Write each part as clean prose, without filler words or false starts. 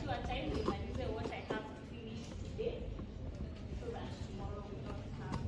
you a time to say what I have to finish today, so that tomorrow we don't have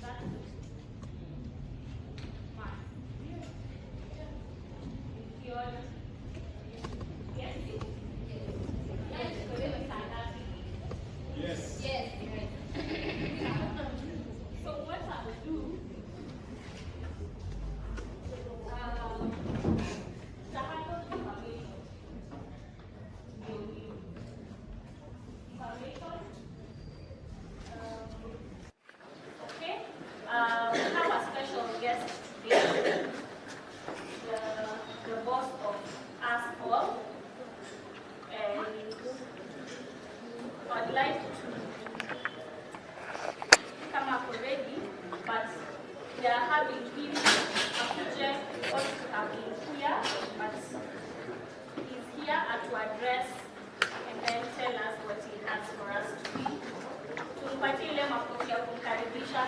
that. Yes. Yes. So what I will do, to handle information, okay. We have a special guest today, the boss of us all, and I'd like to come up already, but they are having really a project ought to have been here, but he's here to address and then tell us what he has for us to do. Tumpatie ile makofi ya kumkaribisha.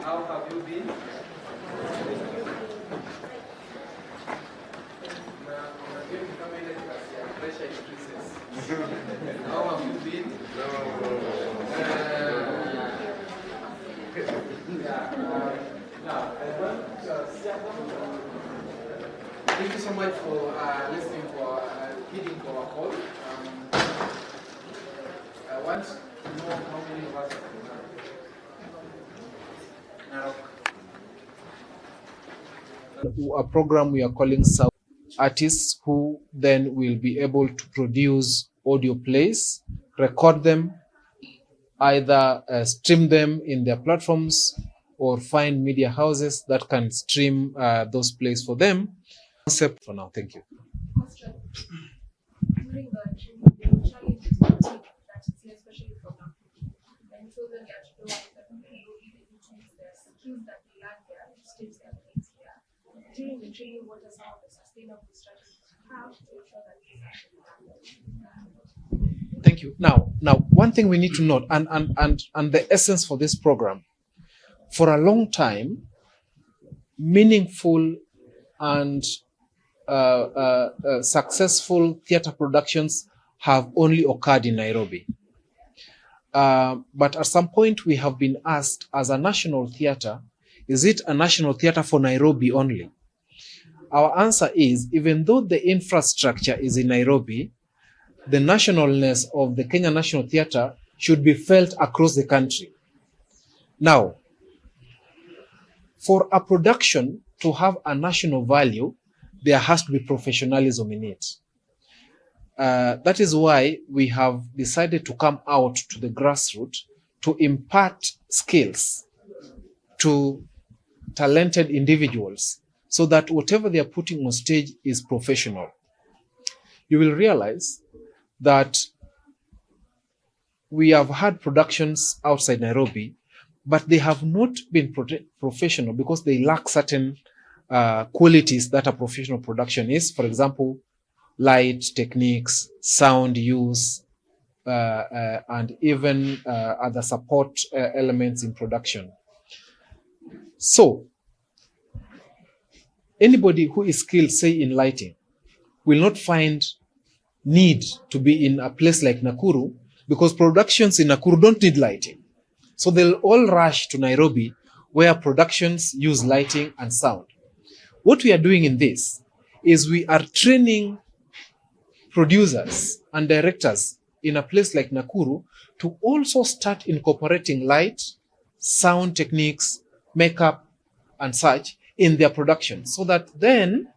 How have you been? Pressure increases. How have you been? Thank you so much for listening, for heeding our call. I want to know how many of us have been Narok. A program we are calling South Artists, who then will be able to produce audio plays, record them, either stream them in their platforms or find media houses that can stream those plays for them. Concept for now. Thank you. Question. During the training, challenge is fatigue that is here, especially from Nakuru. And so then you have to know that people will be able to use their skills that they learn there to stage their plays here. During the training, what are some of the sustainable strategies you have to ensure that this actually happens? Thank you. Now, one thing we need to note, and the essence for this program, for a long time, meaningful and successful theater productions have only occurred in Nairobi. But at some point we have been asked, as a national theater, is it a national theater for Nairobi only? Our answer is, even though the infrastructure is in Nairobi, the nationalness of the Kenya National Theatre should be felt across the country. Now, for a production to have a national value, there has to be professionalism in it. That is why we have decided to come out to the grassroots to impart skills to talented individuals so that whatever they are putting on stage is professional. You will realize that we have had productions outside Nairobi, but they have not been professional because they lack certain qualities that a professional production is. For example, light techniques, sound use, and even other support elements in production. So, anybody who is skilled, say, in lighting, will not find need to be in a place like Nakuru, because productions in Nakuru don't need lighting. So they'll all rush to Nairobi, where productions use lighting and sound. What we are doing in this is we are training producers and directors in a place like Nakuru to also start incorporating light, sound techniques, makeup, and such in their production, so that then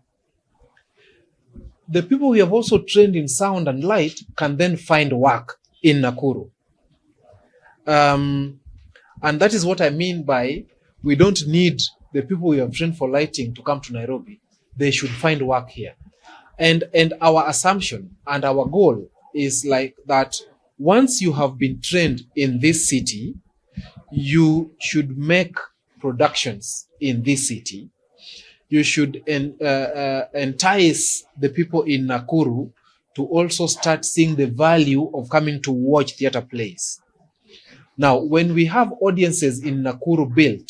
the people we have also trained in sound and light can then find work in Nakuru. And that is what I mean by, we don't need the people we have trained for lighting to come to Nairobi. They should find work here. And our assumption and our goal is like that once you have been trained in this city, you should make productions in this city. you should entice the people in Nakuru to also start seeing the value of coming to watch theater plays. Now, when we have audiences in Nakuru built,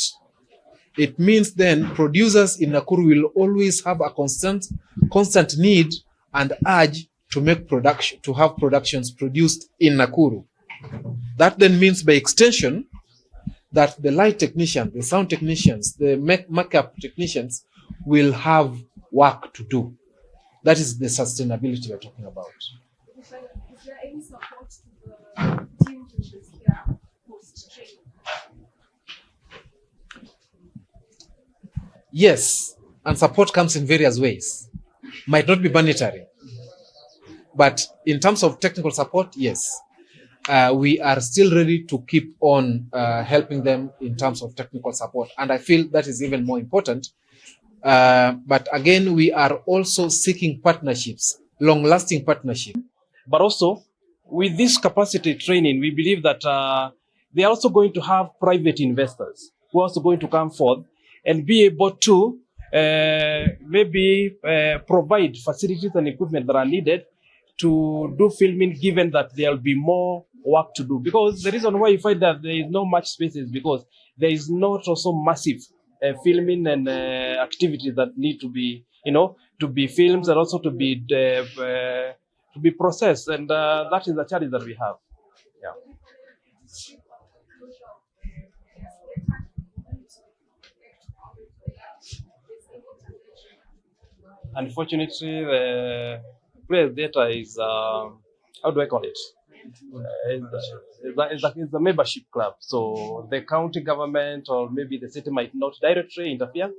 it means then producers in Nakuru will always have a constant need and urge to make production, to have productions produced in Nakuru. That then means by extension that the light technicians, the sound technicians, the makeup technicians will have work to do. That is the sustainability we're talking about. Is there any support to the team which is here post-training? Yes, and support comes in various ways. Might not be monetary, but in terms of technical support, yes. We are still ready to keep on helping them in terms of technical support. And I feel that is even more important. But again, we are also seeking partnerships, long-lasting partnerships. But also, with this capacity training, we believe that they are also going to have private investors who are also going to come forth and be able to maybe provide facilities and equipment that are needed to do filming, given that there will be more work to do. Because the reason why you find that there is not much space is because there is not also massive filming and activities that need to be, to be filmed and also to be processed. And that is the challenge that we have. Yeah. Unfortunately, the place data is, how do I call it? It's a membership club. So the county government or maybe the city might not directly interfere,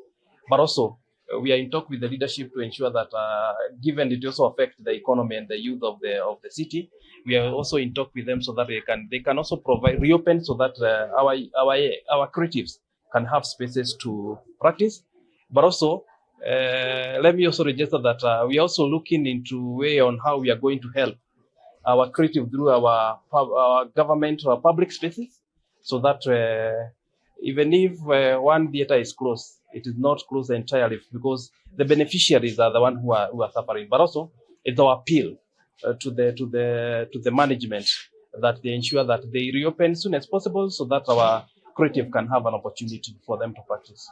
but also we are in talk with the leadership to ensure that, given it also affects the economy and the youth of the city, we are also in talk with them so that they can also reopen so that our creatives can have spaces to practice, but also. Let me also register that we are also looking into way on how we are going to help our creative through our government or public spaces, so that even if one theater is closed, it is not closed entirely, because the beneficiaries are the ones who are suffering. But also, it's our appeal to the management that they ensure that they reopen as soon as possible, so that our creative can have an opportunity for them to practice.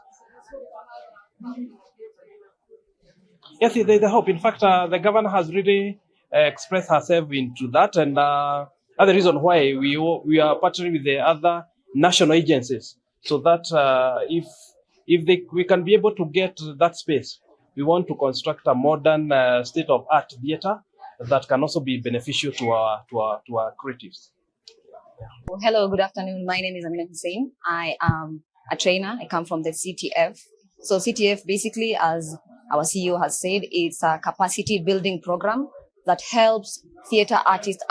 Yes, there's a hope. In fact, the governor has really expressed herself into that, and other reason why we are partnering with the other national agencies, so that we can be able to get that space. We want to construct a modern state-of-art theater that can also be beneficial to our creatives. Hello, good afternoon. My name is Amina Hussein. I am a trainer. I come from the CTF. So CTF, basically, as our CEO has said, it's a capacity building program that helps theater artists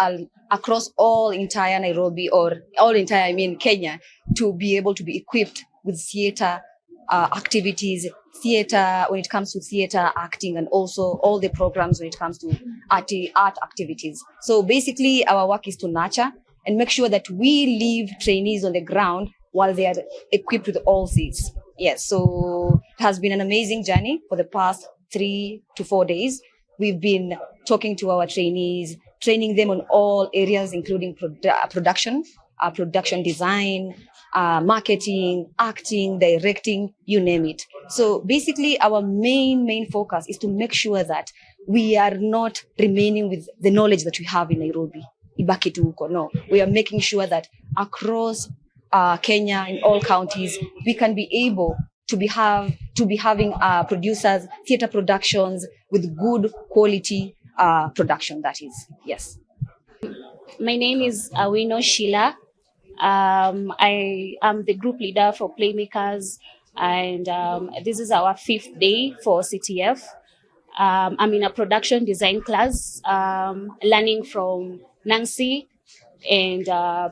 across all entire Nairobi, or all entire, Kenya, to be able to be equipped with theater activities, theater when it comes to theater acting, and also all the programs when it comes to art activities. So basically, our work is to nurture and make sure that we leave trainees on the ground while they are equipped with all these. Yes, so it has been an amazing journey for the past 3 to 4 days. We've been talking to our trainees, training them on all areas, including production design, marketing, acting, directing, you name it. So basically, our main focus is to make sure that we are not remaining with the knowledge that we have in Nairobi. Ibaki tu huko. No, we are making sure that across Kenya, in all counties, we can be able to be having producers, theater productions with good quality production. That is, yes. My name is Awino Sheila. I am the group leader for Playmakers, and this is our 5th day for CTF. I'm in a production design class, learning from Nancy and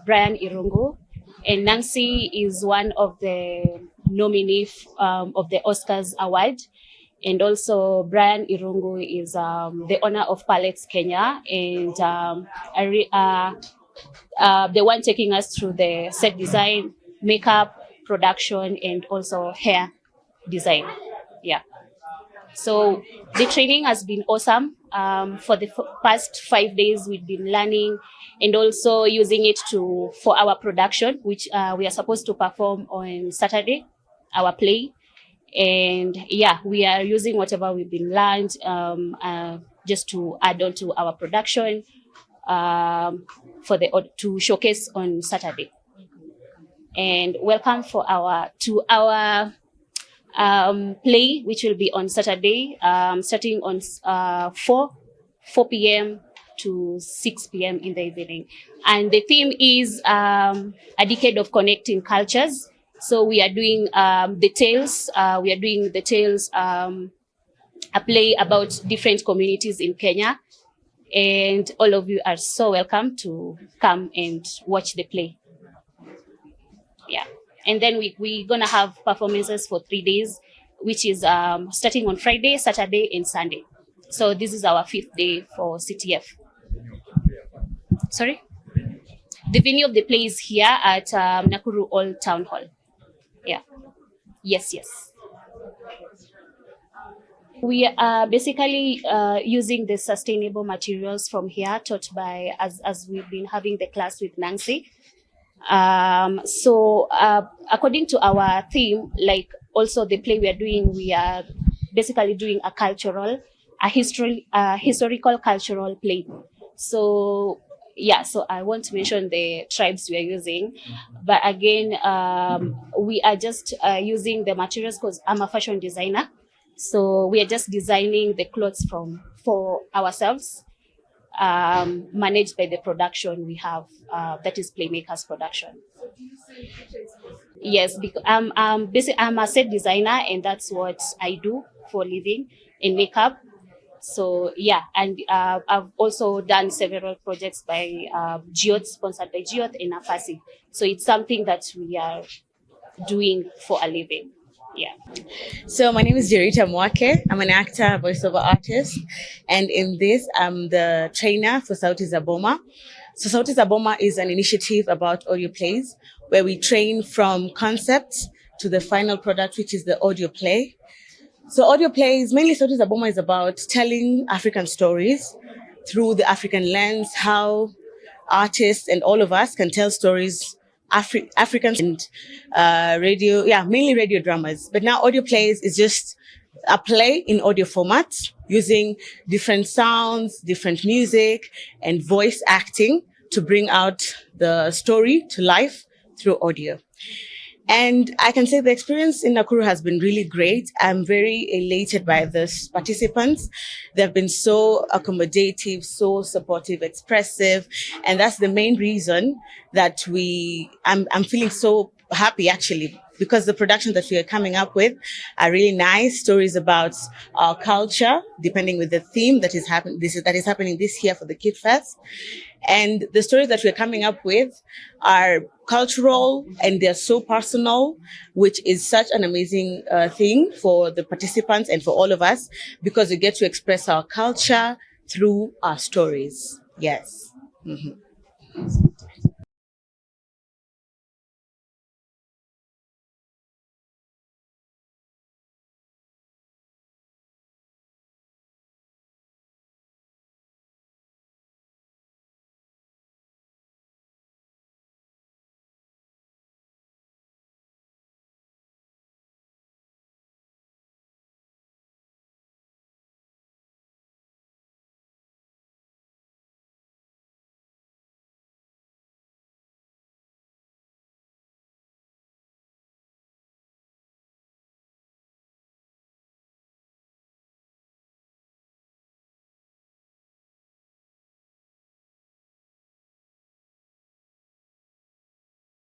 Brian Irungu. And Nancy is one of the nominees of the Oscars Award. And also Brian Irungu is the owner of Palettes Kenya, and the one taking us through the set design, makeup, production, and also hair design. Yeah. So the training has been awesome. For the past 5 days, we've been learning and also using it for our production, which we are supposed to perform on Saturday, our play. And yeah, we are using whatever we've been learned just to add on to our production to showcase on Saturday. And welcome to our play, which will be on Saturday, starting on 4 p.m. to 6 p.m. in the evening. And the theme is a decade of connecting cultures. So we are doing the tales. We are doing the tales, a play about different communities in Kenya. And all of you are so welcome to come and watch the play. Yeah. And then we're going to have performances for 3 days, which is starting on Friday, Saturday, and Sunday. So this is our 5th day for CTF. Sorry? The venue of the play is here at Nakuru Old Town Hall. Yeah. Yes. We are basically using the sustainable materials from here, taught by, as we've been having the class with Nancy. So according to our theme, like also the play we are basically doing a historical cultural play. So yeah, so I won't mention the tribes we are using, but again, we are just using the materials because I'm a fashion designer. So we are just designing the clothes for ourselves, managed by the production we have, that is Playmakers Production. So do you say pictures? Yes, because I'm a set designer, and that's what I do for a living in makeup. So yeah, and I've also done several projects by Geoth, sponsored by Geoth and Afasi. So it's something that we are doing for a living. Yeah. So my name is Jerita Mwake. I'm an actor, voiceover artist, and in this, I'm the trainer for Sauti za Boma. So Sauti za Boma is an initiative about audio plays where we train from concept to the final product, which is the audio play. So audio plays, mainly Sauti za Boma is about telling African stories through the African lens, how artists and all of us can tell stories African and radio, mainly radio dramas. But now audio plays is just a play in audio format using different sounds, different music, and voice acting to bring out the story to life through audio. And I can say the experience in Nakuru has been really great. I'm very elated by the participants. They've been so accommodative, so supportive, expressive. And that's the main reason that I'm feeling so happy actually, because the productions that we are coming up with are really nice stories about our culture, depending with the theme that is happening this year for the Kid Fest. And the stories that we're coming up with are cultural and they're so personal, which is such an amazing thing for the participants and for all of us, because we get to express our culture through our stories. Yes. Mm-hmm.